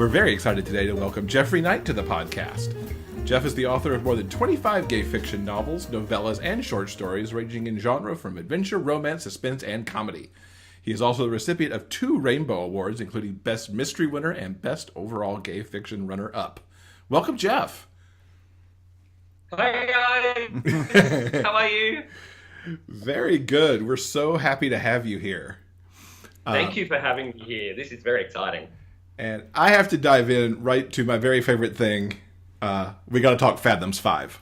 We're very excited today to welcome Geoffrey Knight to the podcast. Geoff is the author of more than 25 gay fiction novels, novellas, and short stories ranging in genre from adventure, romance, suspense, and comedy. He is also the recipient of 2 Rainbow Awards, including Best Mystery Winner and Best Overall Gay Fiction Runner-Up. Welcome, Geoff. Hi guys, how are you? Very good. We're so happy to have you here. Thank you for having me here. This is very exciting. And I have to dive in right to my very favorite thing. We got to talk Fathom's 5.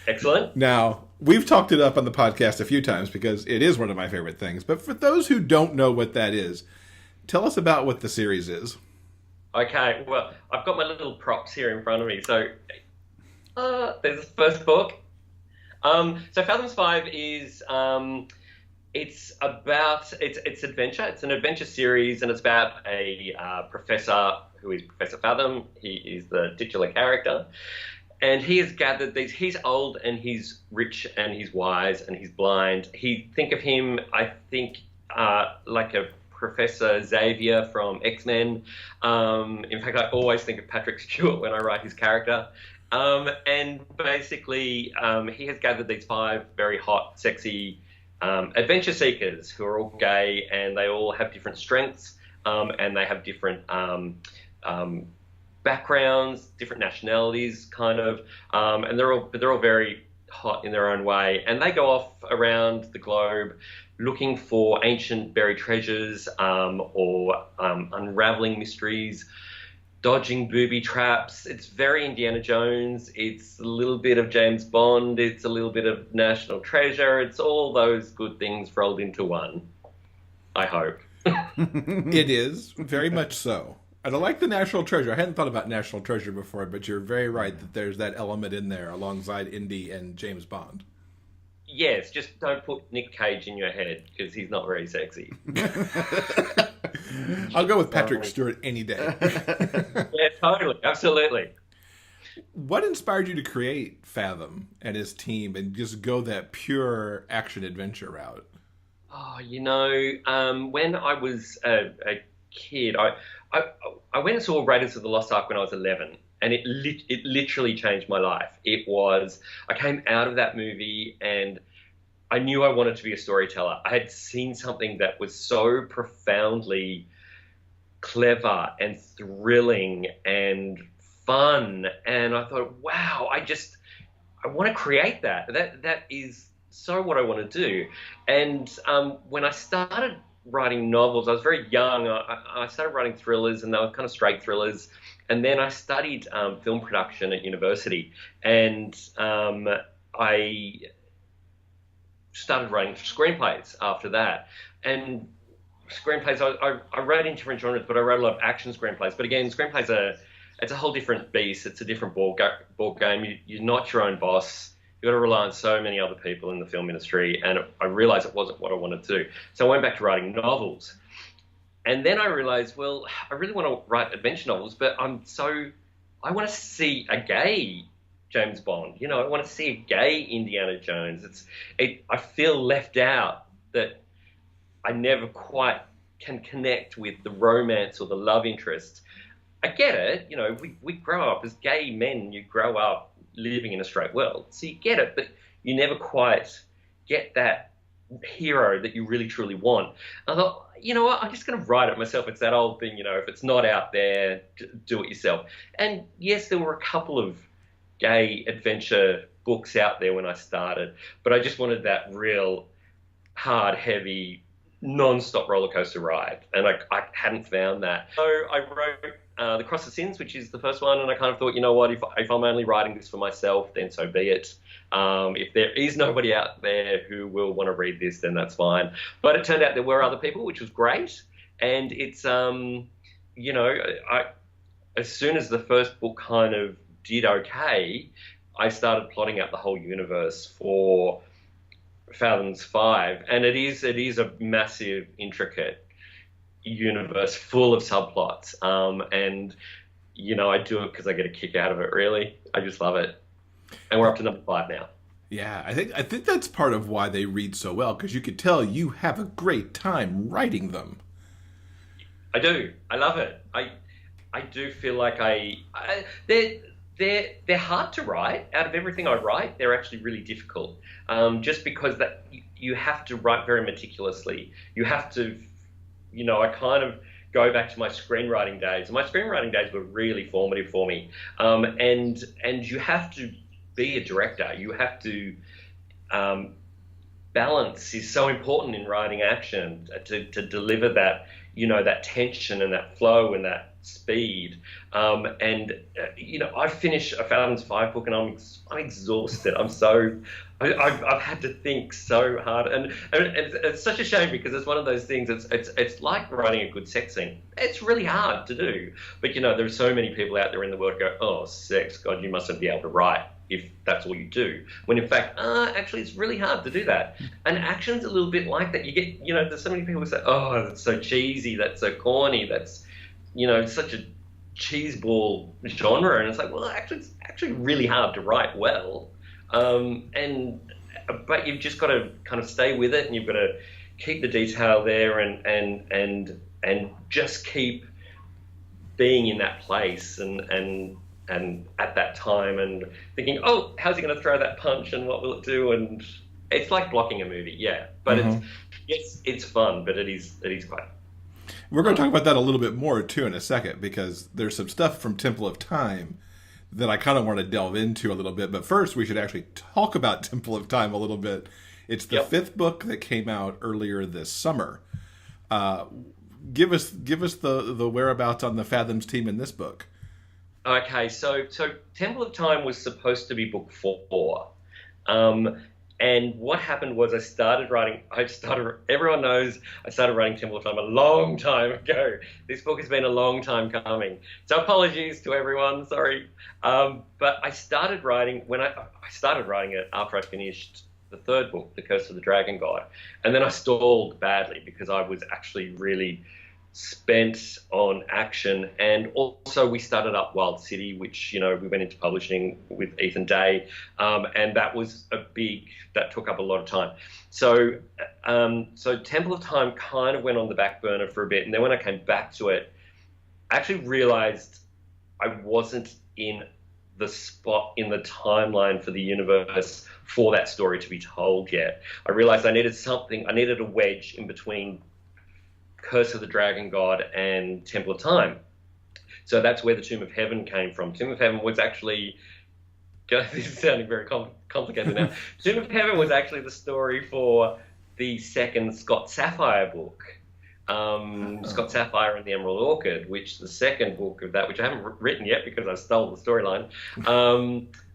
Excellent. Now, we've talked it up on the podcast a few times because it is one of my favorite things. But for those who don't know what that is, tell us about what the series is. Okay, well, I've got my little props here in front of me. So, there's the first book. So Fathom's 5 is... It's adventure. It's an adventure series, and it's about a professor who is Professor Fathom. He is the titular character, and he has gathered these. He's old and he's rich and he's wise and he's blind. Think of him, I think, like a Professor Xavier from X-Men. In fact, I always think of Patrick Stewart when I write his character. And basically, he has gathered these 5 very hot, sexy adventure seekers who are all gay, and they all have different strengths, and they have different backgrounds, different nationalities, kind of, and they're all very hot in their own way. And they go off around the globe looking for ancient buried treasures, or unraveling mysteries, dodging booby traps. It's very Indiana Jones. It's a little bit of James Bond. It's a little bit of National Treasure. It's all those good things rolled into one, I hope. It is, very much so. And I like the National Treasure. I hadn't thought about National Treasure before, but you're very right that there's that element in there alongside Indy and James Bond. Yes, just don't put Nick Cage in your head because he's not very sexy. I'll go with Patrick Stewart any day. Yeah, totally. Absolutely. What inspired you to create Fathom and his team and just go that pure action-adventure route? Oh, when I was a kid, I went and saw Raiders of the Lost Ark when I was 11. And it literally changed my life. I came out of that movie and I knew I wanted to be a storyteller. I had seen something that was so profoundly clever and thrilling and fun. And I thought, wow, I want to create that. That is so what I want to do. And when I started writing novels, I was very young. I started writing thrillers, and they were kind of straight thrillers. And then I studied film production at university, and I started writing screenplays after that. And screenplays, I wrote in different genres, but I wrote a lot of action screenplays. But again, screenplays it's a whole different beast. It's a different ball game. You're not your own boss. You've got to rely on so many other people in the film industry, and I realized it wasn't what I wanted to do. So I went back to writing novels. And then I realized, well, I really want to write adventure novels, but I want to see a gay James Bond. I want to see a gay Indiana Jones. I feel left out, that I never quite can connect with the romance or the love interest. I get it. We grow up as gay men. You grow up living in a straight world. So you get it, but you never quite get that hero that you really truly want. I thought, you know what, I'm just going to write it myself. It's that old thing, if it's not out there, do it yourself. And yes, there were a couple of gay adventure books out there when I started, but I just wanted that real hard, heavy, non-stop roller coaster ride, and I hadn't found that. So I wrote The Cross of Sins, which is the first one, and I kind of thought, you know what, if I'm only writing this for myself, then so be it. If there is nobody out there who will want to read this, then that's fine. But it turned out there were other people, which was great. And it's, as soon as the first book kind of did okay, I started plotting out the whole universe for Fathom's 5. And it is a massive, intricate universe full of subplots. And, I do it because I get a kick out of it, really. I just love it. And we're up to number 5 now. Yeah, I think that's part of why they read so well, because you could tell you have a great time writing them. I do. I love it. I do feel like they're hard to write. Out of everything I write, they're actually really difficult. Just because that you have to write very meticulously. You have to, I kind of go back to my screenwriting days. My screenwriting days were really formative for me. And you have to be a director. You have to balance is so important in writing action to deliver that, that tension and that flow and that speed. I finished a Fathom's 5 book and I'm exhausted. I've had to think so hard, and it's such a shame because it's one of those things. It's like writing a good sex scene. It's really hard to do, but there are so many people out there in the world who go, "Oh, sex, God, you mustn't be able to write if that's all you do." When in fact, actually, it's really hard to do that. And action's a little bit like that. You get, there's so many people who say, "Oh, that's so cheesy, that's so corny, that's, such a cheeseball genre," and it's like, well, actually, it's actually really hard to write well. But you've just got to kind of stay with it, and you've got to keep the detail there, and just keep being in that place and at that time, and thinking, oh, how's he going to throw that punch, and what will it do? And it's like blocking a movie, yeah. But it's fun, but it is quite. We're going to talk about that a little bit more too in a second, because there's some stuff from Temple of Time that I kind of want to delve into a little bit. But first, we should actually talk about Temple of Time a little bit. It's the 5th book that came out earlier this summer. Give us the whereabouts on the Fathoms team in this book. Okay, so Temple of Time was supposed to be book 4. And what happened was I started writing, everyone knows I started writing Temple of Time a long time ago. This book has been a long time coming. So apologies to everyone, sorry. But I started writing, I started writing it after I finished the 3rd book, The Curse of the Dragon God. And then I stalled badly because I was actually really spent on action, and also we started up Wild City, which we went into publishing with Ethan Day, and that was that took up a lot of time. So Temple of Time kind of went on the back burner for a bit, and then when I came back to it, I actually realized I wasn't in the spot in the timeline for the universe for that story to be told yet. I realized I needed a wedge in between Curse of the Dragon God and Temple of Time. So that's where the Tomb of Heaven came from. Tomb of Heaven was actually, this is sounding very complicated now. Tomb of Heaven was actually the story for the 2nd Scott Sapphire book. Scott Sapphire and the Emerald Orchid, which the 2nd book of that, which I haven't written yet because I stole the storyline,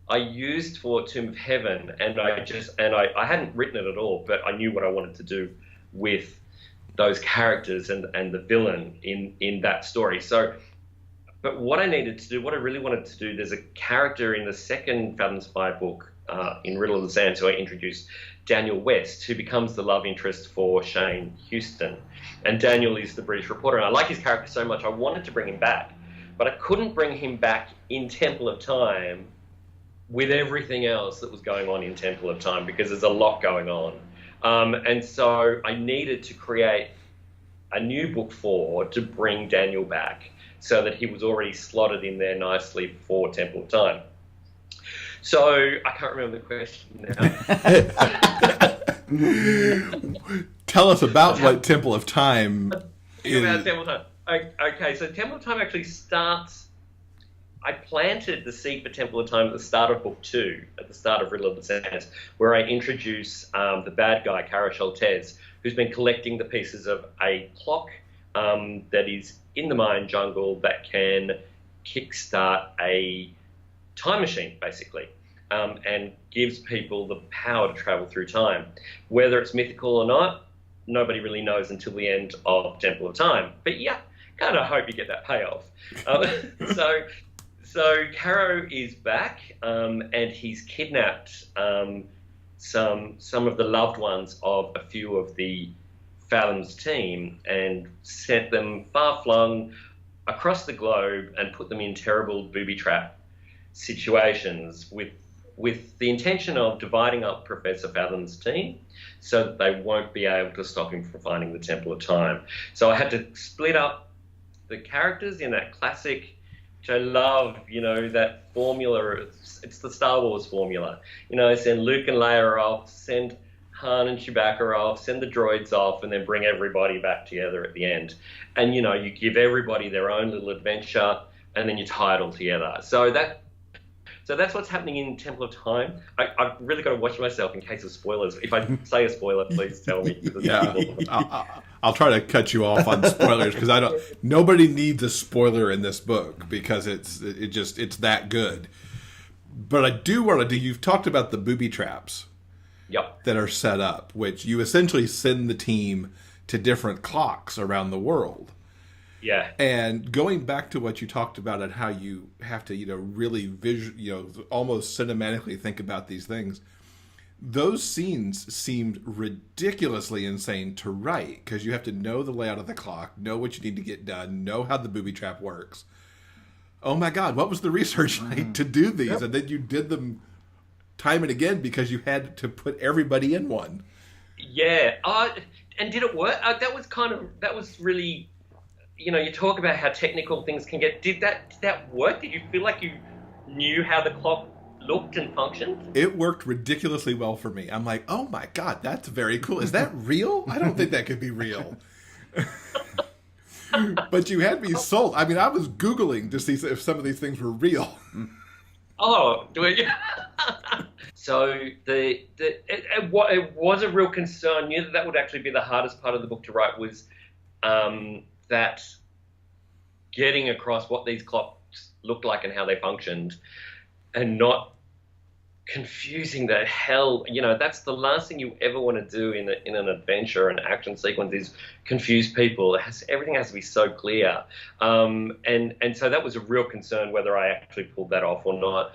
I used for Tomb of Heaven, and I hadn't written it at all, but I knew what I wanted to do with those characters and the villain in that story. So, but what I really wanted to do, there's a character in the 2nd Fathom's 5 book, in Riddle of the Sands, who I introduced, Daniel West, who becomes the love interest for Shane Houston. And Daniel is the British reporter, and I like his character so much, I wanted to bring him back, but I couldn't bring him back in Temple of Time with everything else that was going on in Temple of Time, because there's a lot going on. And so I needed to create a new book 4 to bring Daniel back so that he was already slotted in there nicely for Temple of Time. So I can't remember the question now. Tell us about what Temple of Time is. About Temple of Time. Okay, so Temple of Time actually starts... I planted the seed for Temple of Time at the start of book 2, at the start of Riddle of the Sands, where I introduce the bad guy, Kara Sholtez, who's been collecting the pieces of a clock that is in the Mayan jungle that can kickstart a time machine, basically, and gives people the power to travel through time. Whether it's mythical or not, nobody really knows until the end of Temple of Time. But yeah, kind of hope you get that payoff. So Caro is back, and he's kidnapped some of the loved ones of a few of the Fathom's team and sent them far-flung across the globe and put them in terrible booby trap situations with the intention of dividing up Professor Fathom's team so that they won't be able to stop him from finding the Temple of Time. So I had to split up the characters in that classic which I love, that formula. It's the Star Wars formula. Send Luke and Leia off, send Han and Chewbacca off, send the droids off, and then bring everybody back together at the end. And, you give everybody their own little adventure, and then you tie it all together. So that's what's happening in Temple of Time. I've really got to watch myself in case of spoilers. If I say a spoiler, please tell me. Yeah, I'll try to cut you off on spoilers because nobody needs a spoiler in this book because it's that good. But I do want to you've talked about the booby traps. Yep. That are set up, which you essentially send the team to different clocks around the world. Yeah. And going back to what you talked about and how you have to, really almost cinematically think about these things, those scenes seemed ridiculously insane to write because you have to know the layout of the clock, know what you need to get done, know how the booby trap works. Oh my God, what was the research like to do these? Yep. And then you did them time and again because you had to put everybody in one. Yeah. And did it work? That was really, you talk about how technical things can get. Did that work? Did you feel like you knew how the clock looked and functioned? It worked ridiculously well for me. I'm like, oh my God, that's very cool. Is that real? I don't think that could be real. But you had me sold. I mean, I was Googling to see if some of these things were real. Oh, do it. So it was a real concern. I knew that would actually be the hardest part of the book to write was that getting across what these clocks looked like and how they functioned and not confusing the hell. That's the last thing you ever want to do in an adventure, an action sequence is confuse people. Everything has to be so clear. And so that was a real concern whether I actually pulled that off or not.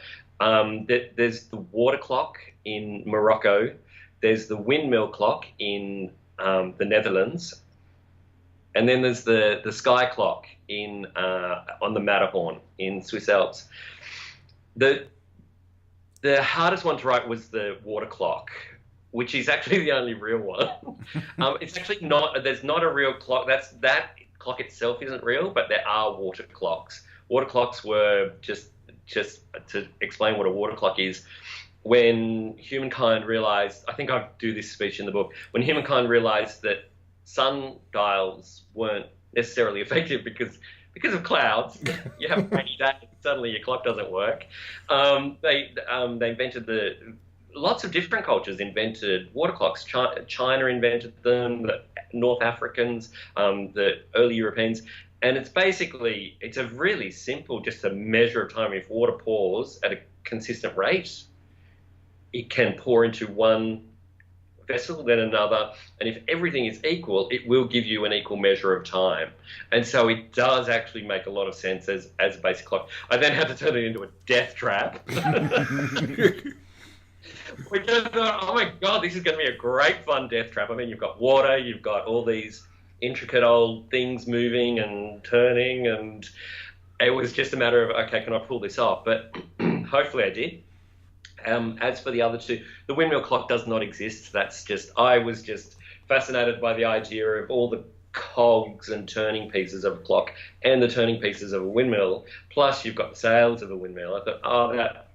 There's the water clock in Morocco. There's the windmill clock in the Netherlands. And then there's the sky clock on the Matterhorn in Swiss Alps. The hardest one to write was the water clock, which is actually the only real one. It's actually not. There's not a real clock. That clock itself isn't real, but there are water clocks. Water clocks were just to explain what a water clock is. When humankind realized, I think I do this speech in the book, when humankind realized that sundials weren't necessarily effective because of clouds, you have a rainy day, suddenly your clock doesn't work. They invented lots of different cultures invented water clocks. China invented them, the North Africans, the early Europeans. And it's a really simple, just a measure of time. If water pours at a consistent rate, it can pour into one vessel, then another, and if everything is equal, it will give you an equal measure of time. And so it does actually make a lot of sense as a basic clock. I then had to turn it into a death trap. We just thought, oh my God, this is going to be a great fun death trap. I mean, you've got water, you've got all these intricate old things moving and turning, and it was just a matter of, okay, can I pull this off? But hopefully I did. As for the other two, the windmill clock does not exist. I was just fascinated by the idea of all the cogs and turning pieces of a clock and the turning pieces of a windmill. Plus, you've got the sails of a windmill. I thought,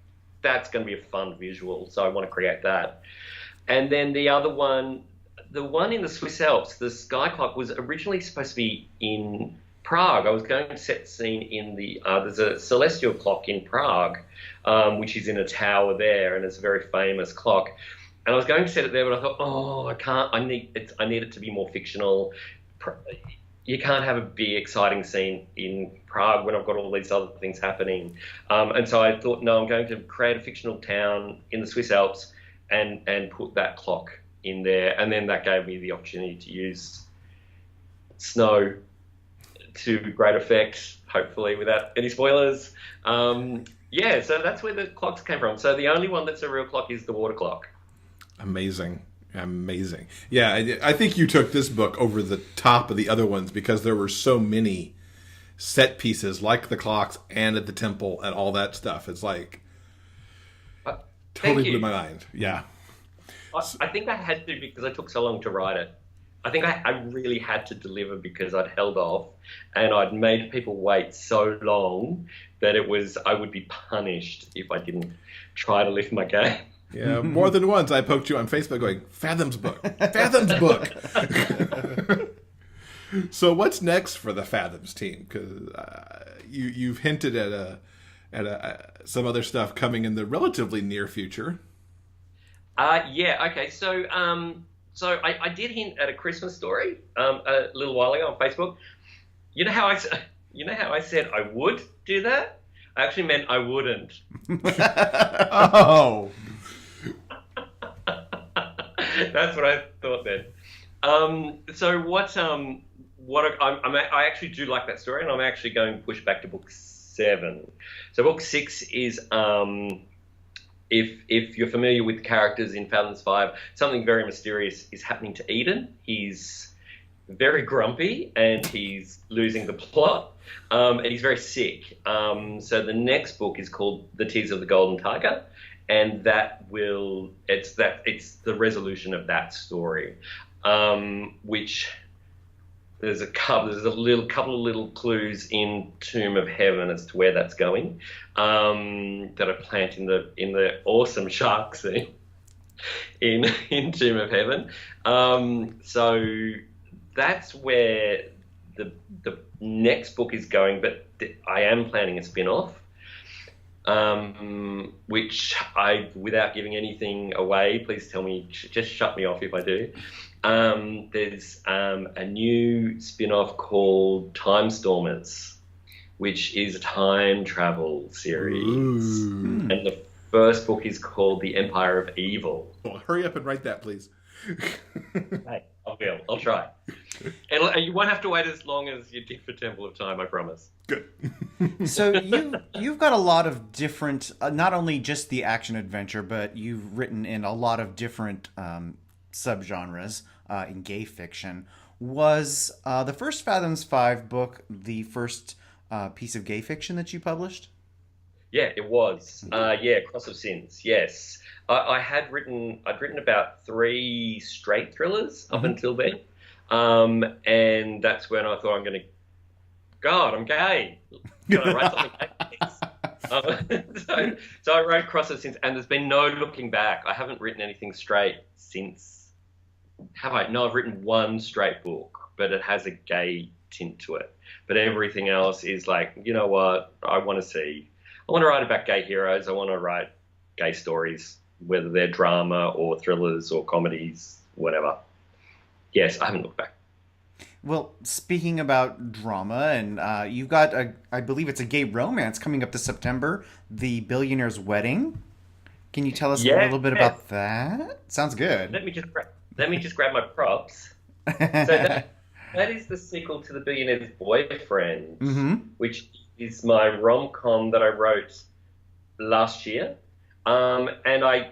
that's going to be a fun visual, so I want to create that. And then the other one, the one in the Swiss Alps, the sky clock, was originally supposed to be in Prague. I was going to set the scene in there's a celestial clock in Prague, which is in a tower there, and it's a very famous clock. And I was going to set it there, but I thought, I can't. I need it to be more fictional. You can't have a big, exciting scene in Prague when I've got all these other things happening. And so I thought, no, I'm going to create a fictional town in the Swiss Alps and put that clock in there. And then that gave me the opportunity to use snow to great effect, hopefully without any spoilers. So that's where the clocks came from. So the only one that's a real clock is the water clock. Amazing. Yeah, I think you took this book over the top of the other ones because there were so many set pieces like the clocks and at the temple and all that stuff. It's like totally blew my mind. Yeah. I think I had to because I took so long to write it. I think I really had to deliver because I'd held off and I'd made people wait so long that I would be punished if I didn't try to lift my game. Yeah, more than once I poked you on Facebook going, Fathom's book, Fathom's book. So what's next for the Fathoms team? Because you've hinted at some other stuff coming in the relatively near future. Yeah, okay. So I did hint at a Christmas story a little while ago on Facebook. You know how I said I would do that? I actually meant I wouldn't. Oh. That's what I thought then. So I actually do like that story, and I'm actually going to push back to book 7. So book 6 is if you're familiar with the characters in Fathoms 5, something very mysterious is happening to Eden. He's very grumpy and he's losing the plot, and he's very sick. So the next book is called The Tears of the Golden Tiger, and it's the resolution of that story, which there's a couple of little clues in Tomb of Heaven as to where that's going, that I plant in the awesome shark scene in Tomb of Heaven. So that's where the next book is going, but I am planning a spin-off, which without giving anything away, please tell me, just shut me off if I do. There's a new spin-off called Time Stormers, which is a time travel series. Ooh. And the first book is called The Empire of Evil. Well, hurry up and write that, please. Hey, I'll try. And you won't have to wait as long as you did for Temple of Time, I promise. Good. So you've got a lot of different, not only just the action adventure, but you've written in a lot of different subgenres in gay fiction. Was the first Fathoms 5 book the first piece of gay fiction that you published? Yeah, it was. Yeah, Cross of Sins. Yes, I'd written about 3 straight thrillers up until then, and that's when I thought I'm gay. Can I write something gay? So I wrote Cross of Sins, and there's been no looking back. I haven't written anything straight since. Have I? No, I've written one straight book, but it has a gay tint to it. But everything else is like, you know what? I want to write about gay heroes. I want to write gay stories, whether they're drama or thrillers or comedies, whatever. Yes, I haven't looked back. Well, speaking about drama, and you've got I believe it's a gay romance coming up this September, The Billionaires Wedding. Can you tell us a little bit about that? Sounds good. Let me just grab my props. So that is the sequel to The Billionaire's Boyfriend, which is my rom-com that I wrote last year. And I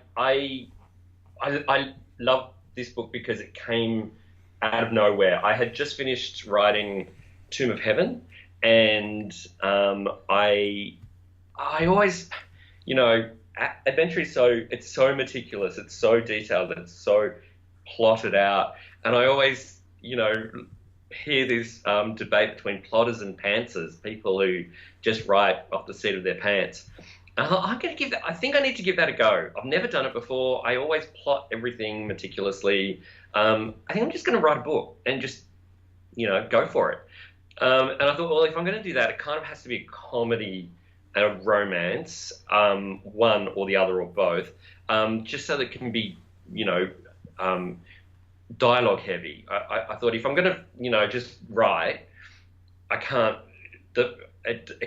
love this book because it came out of nowhere. I had just finished writing Tomb of Heaven, and I always, adventure is it's so meticulous, it's so detailed, it's so plotted out, and I always, hear this debate between plotters and pantsers, people who just write off the seat of their pants. I'm going to give that. I think I need to give that a go. I've never done it before. I always plot everything meticulously. I think I'm just going to write a book and just, go for it. And I thought, well, if I'm going to do that, it kind of has to be a comedy and a romance, one or the other or both, just so that it can be, dialogue heavy. I thought if I'm going to, just write, it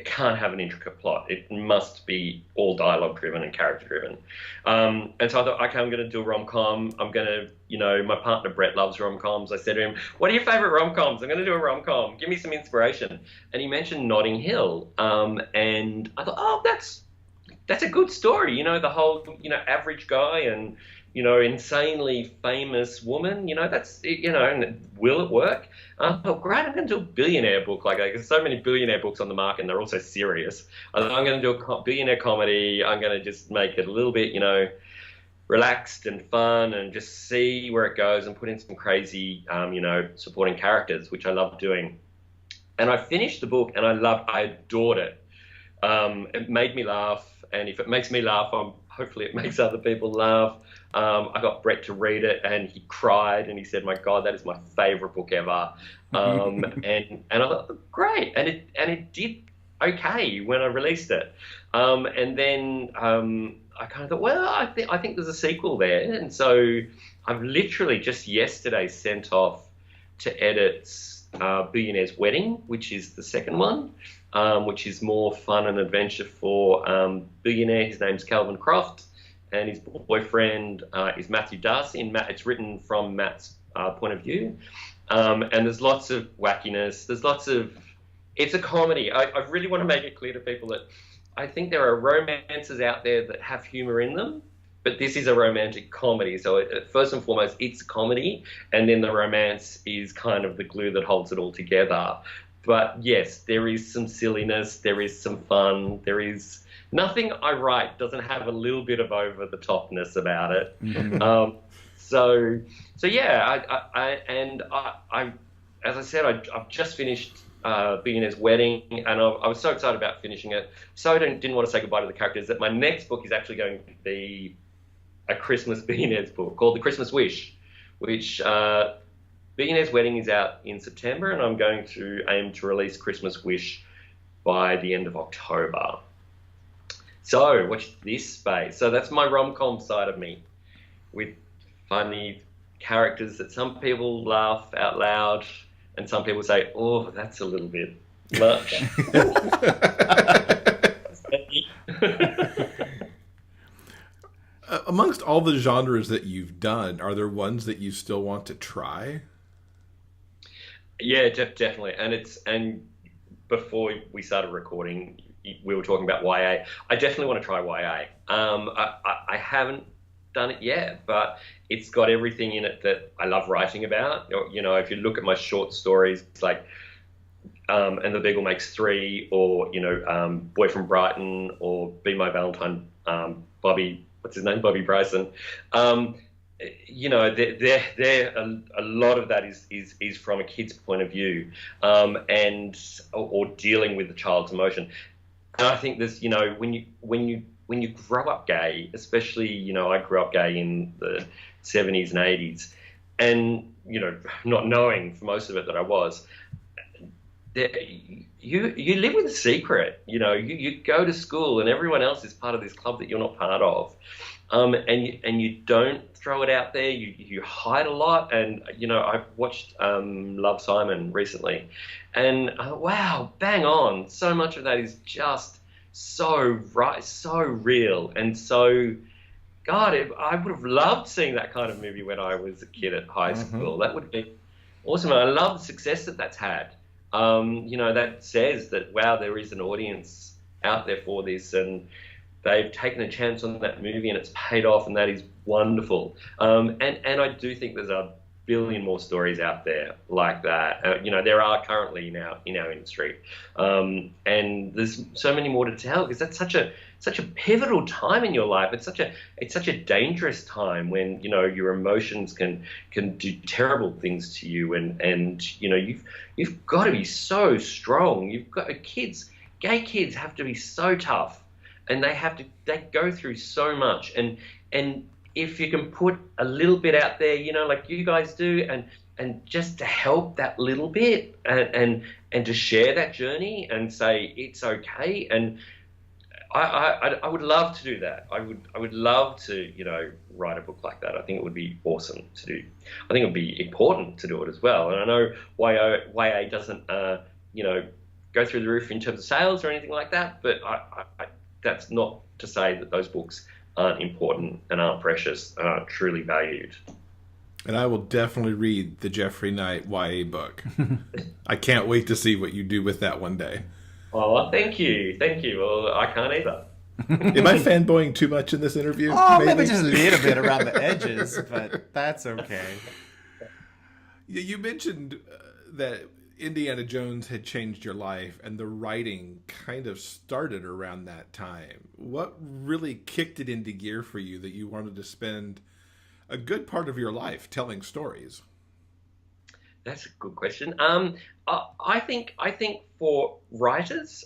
can't have an intricate plot. It must be all dialogue driven and character driven. And so I thought, okay, I'm going to do a rom-com. I'm going to, my partner Brett loves rom-coms. I said to him, what are your favorite rom-coms? I'm going to do a rom-com. Give me some inspiration. And he mentioned Notting Hill. And I thought, oh, that's a good story. The whole, average guy and, insanely famous woman, that's, and will it work? I thought, great, I'm going to do a billionaire book like that, because there's so many billionaire books on the market and they're all so serious. I thought, I'm going to do a billionaire comedy. I'm going to just make it a little bit, relaxed and fun, and just see where it goes and put in some crazy, supporting characters, which I love doing. And I finished the book, and I adored it. It made me laugh, and if it makes me laugh, hopefully it makes other people laugh. I got Brett to read it, and he cried, and he said, "My God, that is my favorite book ever." And I thought, great, and it did okay when I released it. And then I kind of thought, well, I think there's a sequel there, and so I've literally just yesterday sent off to edit Billionaire's Wedding, which is the second one, which is more fun and adventure for Billionaire. His name's Calvin Croft, and his boyfriend is Matthew Darcy. And it's written from Matt's point of view, and there's lots of wackiness. It's a comedy. I really want to make it clear to people that I think there are romances out there that have humor in them, but this is a romantic comedy. So first and foremost, it's a comedy, and then the romance is kind of the glue that holds it all together. But yes, there is some silliness, there is some fun, there is nothing I write doesn't have a little bit of over the topness about it. Mm-hmm. So yeah, I as I said, I've just finished Billionaire's Wedding, and I was so excited about finishing it. So I didn't want to say goodbye to the characters that my next book is actually going to be a Christmas Billionaires book called The Christmas Wish, which Billionaire's Wedding is out in September, and I'm going to aim to release Christmas Wish by the end of October. So watch this space. So that's my rom-com side of me, with funny characters that some people laugh out loud, and some people say, "Oh, that's a little bit much." Amongst all the genres that you've done, are there ones that you still want to try? Yeah, definitely. And before we started recording, we were talking about YA. I definitely want to try YA. I haven't done it yet, but it's got everything in it that I love writing about. You know, if you look at my short stories, it's like And the Beagle Makes Three, or Boy from Brighton, or Be My Valentine, Bobby, what's his name, Bobby Bryson. A lot of that is from a kid's point of view, or dealing with the child's emotion. And I think there's, when you grow up gay, especially, I grew up gay in the 70s and 80s, and, not knowing for most of it that I was, you live with a secret. You go to school and everyone else is part of this club that you're not part of, and you don't throw it out there. You hide a lot. And I've watched Love, Simon recently, and wow, bang on. So much of that is just so right, so real, and so God, I would have loved seeing that kind of movie when I was a kid at high school. That would be awesome. And I love the success that's had. That says that, wow, there is an audience out there for this, and they've taken a chance on that movie and it's paid off, and that is wonderful. And I do think there's a billion more stories out there like that. There are currently now in our industry. And there's so many more to tell, because that's such a pivotal time in your life. It's such a dangerous time when, your emotions can do terrible things to you, and you've got to be so strong. You've got gay kids have to be so tough, and they go through so much, and if you can put a little bit out there, like you guys do, and just to help that little bit, and to share that journey and say it's okay. And I would love to do that. I would love to, write a book like that. I think it would be awesome to do. I think it would be important to do it as well. And I know YA doesn't, go through the roof in terms of sales or anything like that, but that's not to say that those books aren't important and aren't precious and aren't truly valued. And I will definitely read the Geoffrey Knight YA book. I can't wait to see what you do with that one day. Oh, thank you. Well, I can't either. Am I fanboying too much in this interview? Oh, maybe just a little bit around the edges, but that's okay. You mentioned that Indiana Jones had changed your life, and the writing kind of started around that time. What really kicked it into gear for you that you wanted to spend a good part of your life telling stories? That's a good question. I think for writers,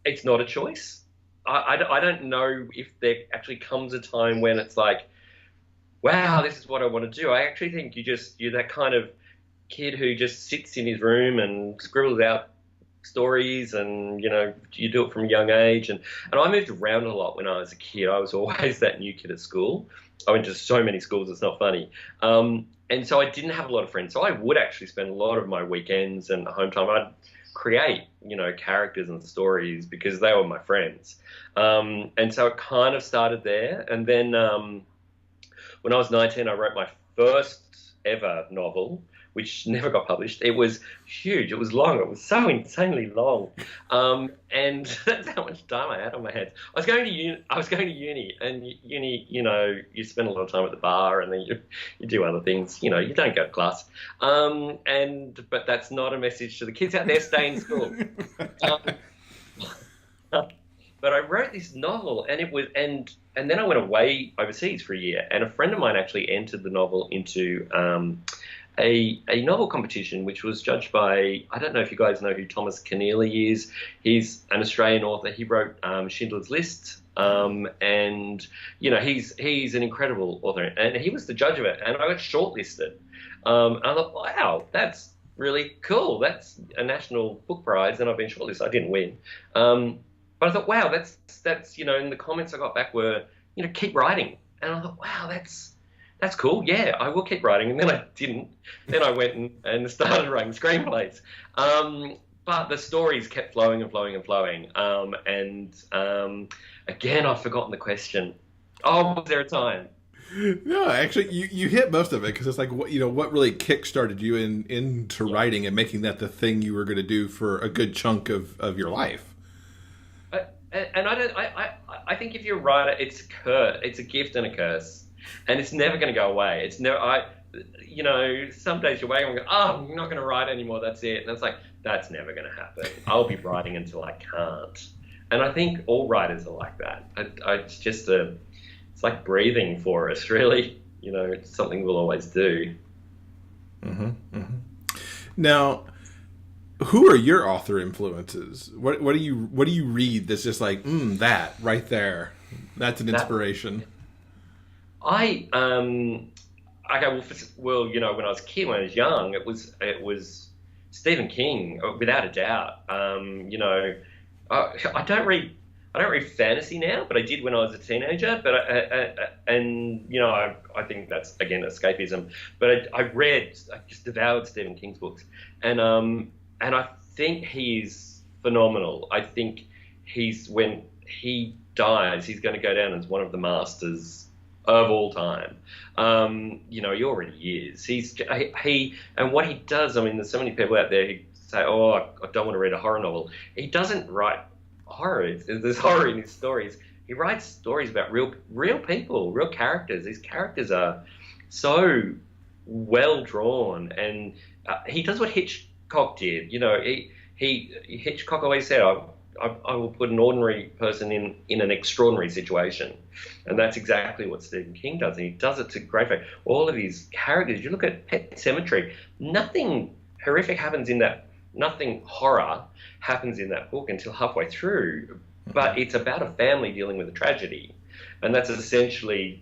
it's not a choice. I don't know if there actually comes a time when it's like, wow, this is what I want to do. I actually think you're that kind of kid who just sits in his room and scribbles out stories, and you do it from a young age. And I moved around a lot when I was a kid. I was always that new kid at school. I went to so many schools, it's not funny. And so I didn't have a lot of friends. So I would actually spend a lot of my weekends and home time. I'd create, characters and stories because they were my friends. And so it kind of started there. And then when I was 19, I wrote my first ever novel, which never got published. It was huge. It was long. It was so insanely long. And that's how much time I had on my hands. I was going to uni, and uni, you spend a lot of time at the bar, and then you do other things. You don't go to class. But that's not a message to the kids out there. Stay in school. But I wrote this novel, and then I went away overseas for a year, and a friend of mine actually entered the novel into a novel competition, which was judged by, I don't know if you guys know who Thomas Keneally is. He's an Australian author. He wrote Schindler's List, and he's an incredible author, and he was the judge of it, and I got shortlisted. And I thought, wow, that's really cool. That's a national book prize, and I've been shortlisted. I didn't win. But I thought, wow, that's and the comments I got back were, keep writing. And I thought, wow, that's cool. Yeah, I will keep writing. And then I didn't. Then I went and started writing screenplays. But the stories kept flowing and flowing and flowing. Again, I've forgotten the question. Oh, was there a time? No, actually, you hit most of it, because it's like, what really kickstarted you into writing and making that the thing you were going to do for a good chunk of your life. And I think if you're a writer, it's a curse. It's a gift and a curse, and it's never going to go away. It's never. Some days you're waking up and go, oh, I'm not going to write anymore. That's it. And it's like, that's never going to happen. I'll be writing until I can't. And I think all writers are like that. It's like breathing for us, really. It's something we'll always do. Mm-hmm. Mm-hmm. Now, who are your author influences? What do you read that's just like, that right there, that's an inspiration? When I was a kid, when I was young, it was Stephen King, without a doubt. I don't read fantasy now, but I did when I was a teenager. But I think that's, again, escapism. But I just devoured Stephen King's books, and I think he's phenomenal. I think when he dies, he's going to go down as one of the masters of all time. He already is. And what he does, there's so many people out there who say, oh, I don't want to read a horror novel. He doesn't write horror. There's horror in his stories. He writes stories about real people, real characters. These characters are so well drawn, and he does what Hitchcock did. Hitchcock always said, I will put an ordinary person in an extraordinary situation. And that's exactly what Stephen King does. And he does it to great effect. All of his characters, you look at Pet Sematary, nothing horrific happens in that, nothing horror happens in that book until halfway through. But it's about a family dealing with a tragedy. And that's essentially,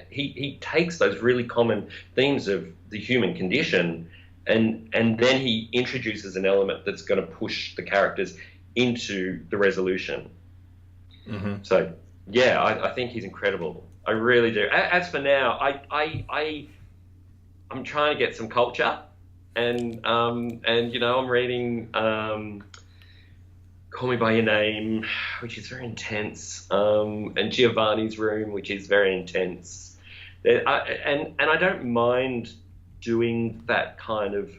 he takes those really common themes of the human condition, and then he introduces an element that's going to push the characters into the resolution. Mm-hmm. So, yeah, I think he's incredible. I really do. As for now, I'm trying to get some culture, and I'm reading Call Me by Your Name, which is very intense, and Giovanni's Room, which is very intense. And I don't mind doing that kind of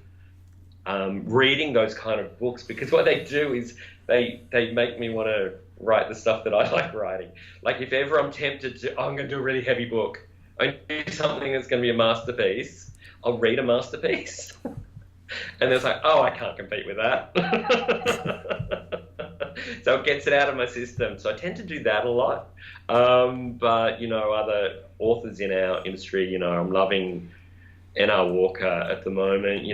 reading those kind of books, because what they do is they make me want to write the stuff that I like writing. Like, if ever I'm tempted to, I'm going to do a really heavy book, I do something that's going to be a masterpiece, I'll read a masterpiece. And it's like, oh, I can't compete with that. So it gets it out of my system. So I tend to do that a lot. But, other authors in our industry, I'm loving N.R. Walker at the moment.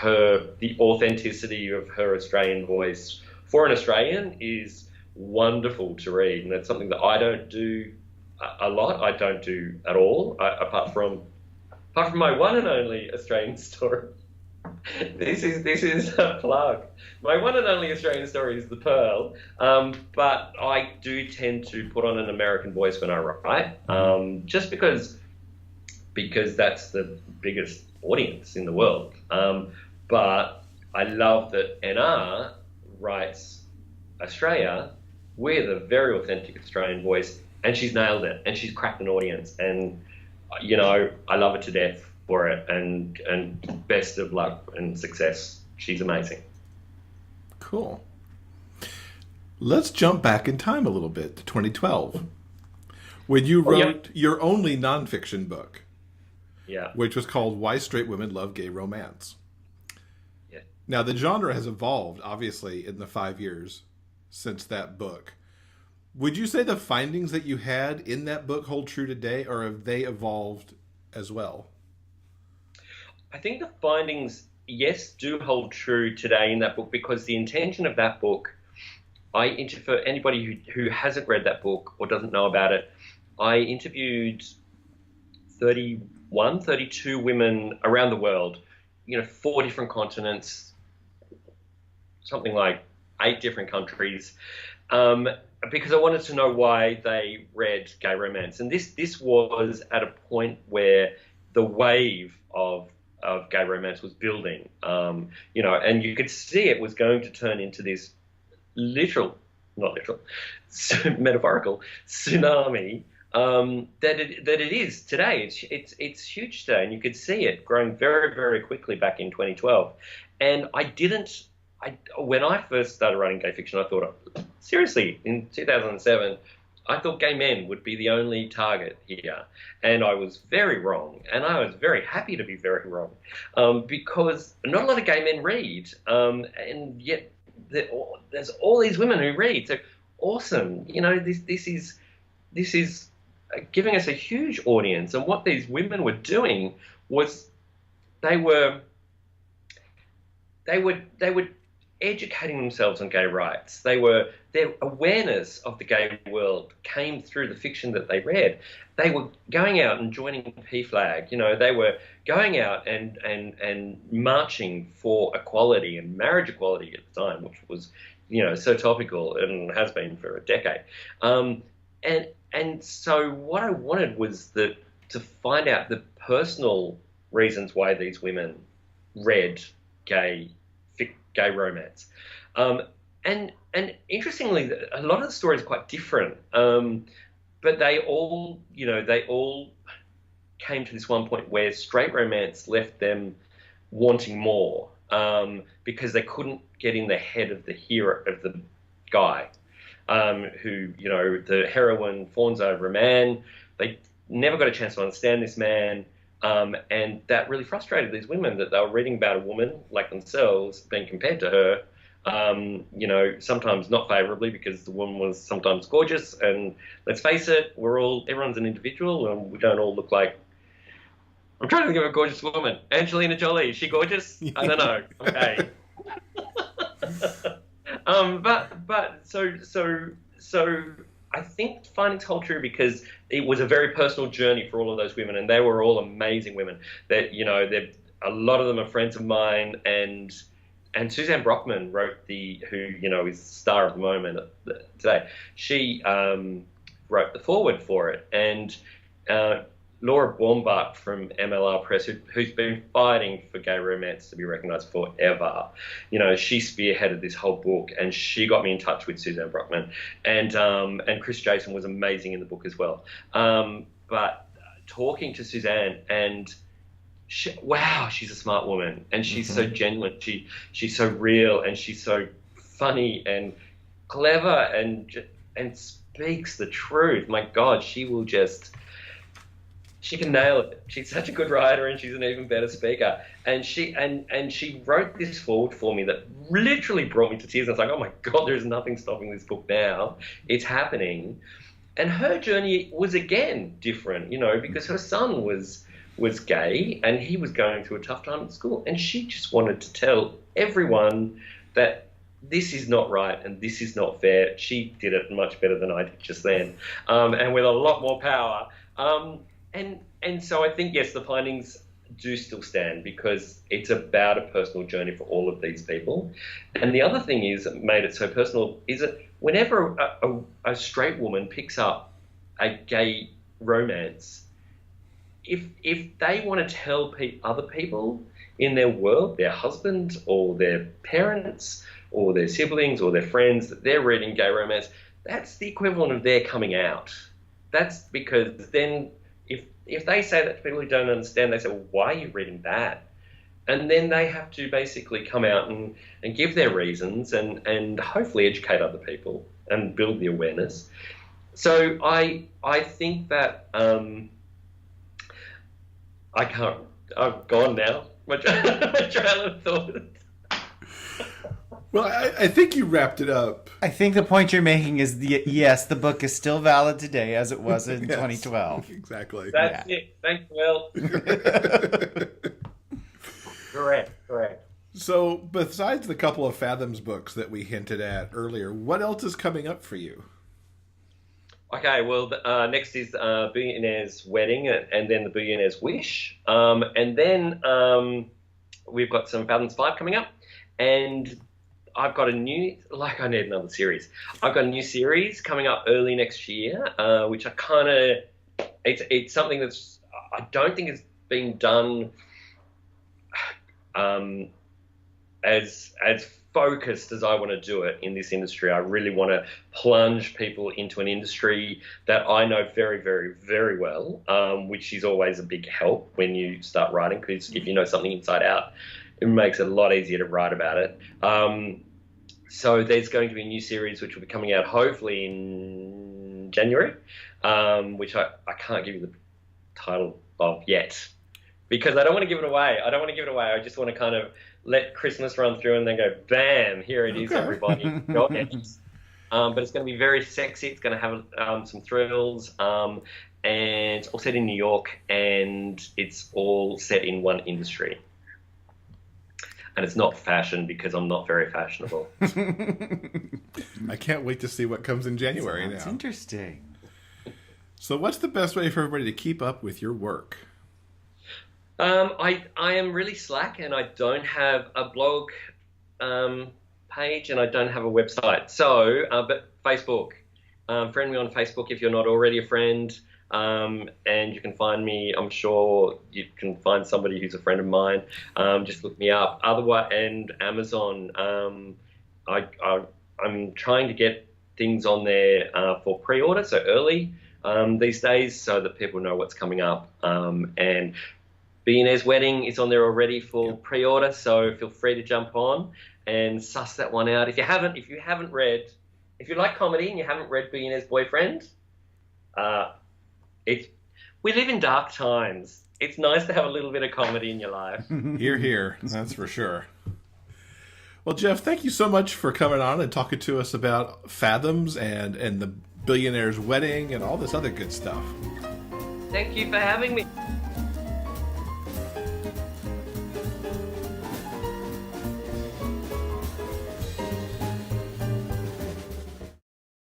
The authenticity of her Australian voice for an Australian is wonderful to read. And that's something that I don't do a lot. I don't do at all, apart from my one and only Australian story. This is a plug. My one and only Australian story is The Pearl, but I do tend to put on an American voice when I write, just because that's the biggest audience in the world. But I love that NR writes Australia with a very authentic Australian voice, and she's nailed it, and she's cracked an audience, and I love her to death for it, and best of luck and success. She's amazing. Cool. Let's jump back in time a little bit to 2012, when you wrote your only nonfiction book, which was called Why Straight Women Love Gay Romance. Yeah. Now, the genre has evolved, obviously, in the 5 years since that book. Would you say the findings that you had in that book hold true today, or have they evolved as well? I think the findings, yes, do hold true today in that book, because the intention of that book, for anybody who hasn't read that book or doesn't know about it, I interviewed 32 women around the world, 4 different continents, something like 8 different countries, because I wanted to know why they read gay romance. And this was at a point where the wave of gay romance was building, and you could see it was going to turn into this metaphorical tsunami that it is today. It's huge today, and you could see it growing very, very quickly back in 2012. And when I first started writing gay fiction, I thought, seriously, in 2007, I thought gay men would be the only target here, and I was very wrong, and I was very happy to be very wrong, because not a lot of gay men read, and yet there's all these women who read. So awesome, this is giving us a huge audience, and what these women were doing was they were educating themselves on gay rights. Their awareness of the gay world came through the fiction that they read. They were going out and joining PFLAG. They were going out and marching for equality and marriage equality at the time, which was, so topical and has been for a decade. And so what I wanted was to find out the personal reasons why these women read gay romance. And interestingly, a lot of the stories are quite different, but they all came to this one point where straight romance left them wanting more, because they couldn't get in the head of the hero, of the guy, who, the heroine fawns over a man. They never got a chance to understand this man. And that really frustrated these women, that they were reading about a woman like themselves being compared to her, sometimes not favorably, because the woman was sometimes gorgeous. And let's face it, everyone's an individual, and we don't all look like. I'm trying to think of a gorgeous woman. Angelina Jolie, is she gorgeous? I don't know. Okay. So I think findings hold true because it was a very personal journey for all of those women, and they were all amazing women. That a lot of them are friends of mine, and Suzanne Brockman wrote who is the star of the moment today. She wrote the foreword for it, and Laura Baumbach from MLR Press, who's been fighting for gay romance to be recognised forever. She spearheaded this whole book, and she got me in touch with Suzanne Brockman, and Chris Jason was amazing in the book as well. But talking to Suzanne, and she's a smart woman, and she's so genuine. She's so real, and she's so funny and clever, and speaks the truth. My God, she she can nail it. She's such a good writer, and she's an even better speaker. And she wrote this forward for me that literally brought me to tears. I was like, oh my God, there's nothing stopping this book now. It's happening. And her journey was again different, because her son was gay and he was going through a tough time at school, and she just wanted to tell everyone that this is not right and this is not fair. She did it much better than I did just then, and with a lot more power. And so I think, yes, the findings do still stand because it's about a personal journey for all of these people. And the other thing is that made it so personal is that whenever a straight woman picks up a gay romance, if they want to tell other people in their world, their husband or their parents or their siblings or their friends, that they're reading gay romance, that's the equivalent of their coming out. That's because then if they say that to people who don't understand, they say, well, why are you reading that? And then they have to basically come out and give their reasons and hopefully educate other people and build the awareness. So I think that I've gone now. My trail of thought. Well, I think you wrapped it up. I think the point you're making is, yes, the book is still valid today as it was in 2012. Exactly. That's it. Thanks, Will. Correct. So, besides the couple of Fathoms books that we hinted at earlier, what else is coming up for you? Okay, well, next is Billionaire's Wedding and then the Billionaire's Wish. And then we've got some Fathoms 5 coming up. And I've got I need another series. I've got a new series coming up early next year, which it's something that's, I don't think it's been done as focused as I want to do it in this industry. I really want to plunge people into an industry that I know very, very, very well, which is always a big help when you start writing, because if you know something inside out, it makes it a lot easier to write about it. So there's going to be a new series which will be coming out hopefully in January, which I can't give you the title of yet because I don't want to give it away. I just want to kind of let Christmas run through and then go, bam, here it is, everybody. Go ahead. But it's going to be very sexy. It's going to have some thrills, and it's all set in New York, and it's all set in one industry. And it's not fashion because I'm not very fashionable. I can't wait to see what comes in January now. It's interesting. So what's the best way for everybody to keep up with your work? I am really slack, and I don't have a blog page, and I don't have a website. So, but Facebook. Friend me on Facebook if you're not already a friend. And you can find me. I'm sure you can find somebody who's a friend of mine. Just look me up. Otherwise, and Amazon. I'm trying to get things on there for pre-order, so early these days, so that people know what's coming up. And Billionaire's Wedding is on there already for pre-order, so feel free to jump on and suss that one out. If you like comedy and you haven't read Billionaire's Boyfriend, we live in dark times. It's nice to have a little bit of comedy in your life. Hear, hear. That's for sure. Well, Geoff, thank you so much for coming on and talking to us about Fathoms and the Billionaire's Wedding and all this other good stuff. Thank you for having me.